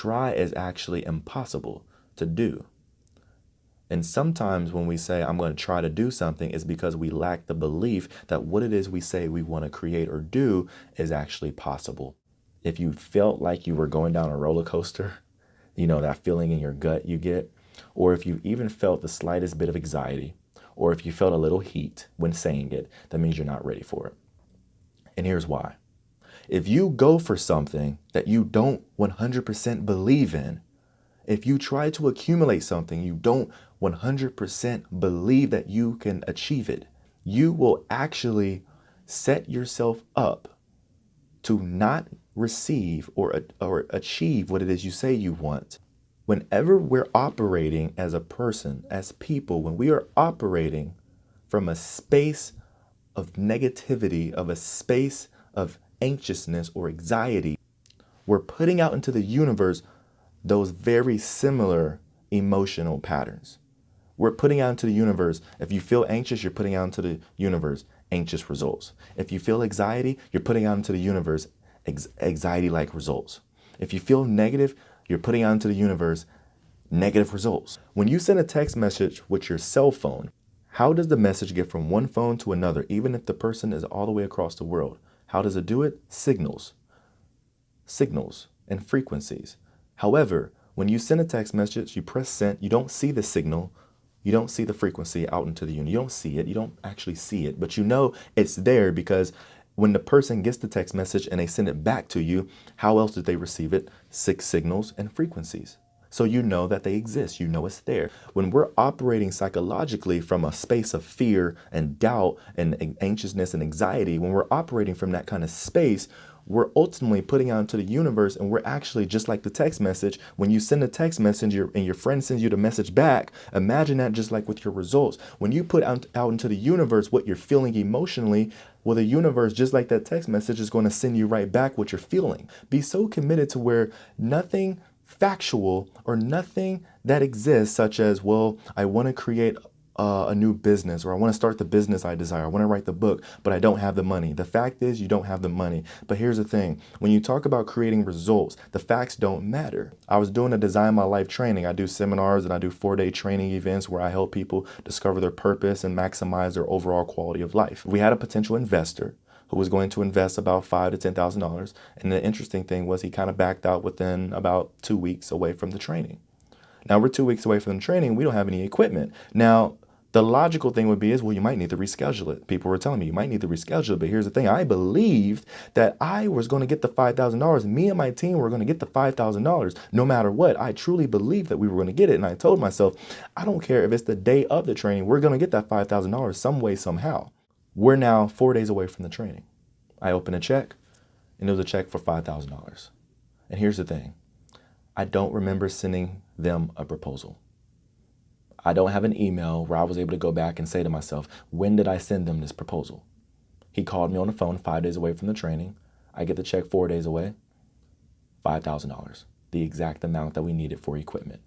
try is actually impossible to do. And sometimes when we say, I'm going to try to do something, it's because we lack the belief that what it is we say we want to create or do is actually possible. If you felt like you were going down a roller coaster, you know, that feeling in your gut you get, or if you even felt the slightest bit of anxiety, or if you felt a little heat when saying it, that means you're not ready for it. And here's why. If you go for something that you don't 100% believe in, if you try to accumulate something you don't 100% believe that you can achieve it, you will actually set yourself up to not receive or achieve what it is you say you want. Whenever we're operating as a person, as people, when we are operating from a space of negativity, of a space of anxiousness or anxiety, we're putting out into the universe those very similar emotional patterns. We're putting out into the universe, if you feel anxious, you're putting out into the universe anxious results. If you feel anxiety, you're putting out into the universe anxiety-like results. If you feel negative, you're putting out into the universe negative results. When you send a text message with your cell phone, how does the message get from one phone to another, even if the person is all the way across the world? How does it do it? Signals and frequencies. However, when you send a text message, you press send, you don't see the signal, you don't see the frequency out into the universe. You don't see it, you don't actually see it, but you know it's there because when the person gets the text message and they send it back to you, how else did they receive it? 6 signals and frequencies. So you know that they exist, you know it's there. When we're operating psychologically from a space of fear and doubt and anxiousness and anxiety, when we're operating from that kind of space, we're ultimately putting out into the universe, and we're actually just like the text message. When you send a text message and your friend sends you the message back, imagine that just like with your results. When you put out into the universe what you're feeling emotionally, well, the universe, just like that text message, is going to send you right back what you're feeling. Be so committed to where nothing factual or nothing that exists, such as, well, I want to create a new business, or I want to start the business I desire. I want to write the book, but I don't have the money. The fact is you don't have the money. But here's the thing. When you talk about creating results, the facts don't matter. I was doing a Design My Life training. I do seminars and I do 4-day training events where I help people discover their purpose and maximize their overall quality of life. We had a potential investor who was going to invest about $5,000 to $10,000. And the interesting thing was he kind of backed out within about 2 weeks away from the training. Now we're 2 weeks away from the training. We don't have any equipment. Now, the logical thing would be is, well, you might need to reschedule it. People were telling me you might need to reschedule it. But here's the thing. I believed that I was going to get the $5,000. Me and my team were going to get the $5,000 no matter what. I truly believed that we were going to get it. And I told myself, I don't care if it's the day of the training. We're going to get that $5,000 some way, somehow. We're now 4 days away from the training. I opened a check, and it was a check for $5,000. And here's the thing. I don't remember sending them a proposal. I don't have an email where I was able to go back and say to myself, when did I send them this proposal? He called me on the phone 5 days away from the training. I get the check 4 days away, $5,000, the exact amount that we needed for equipment.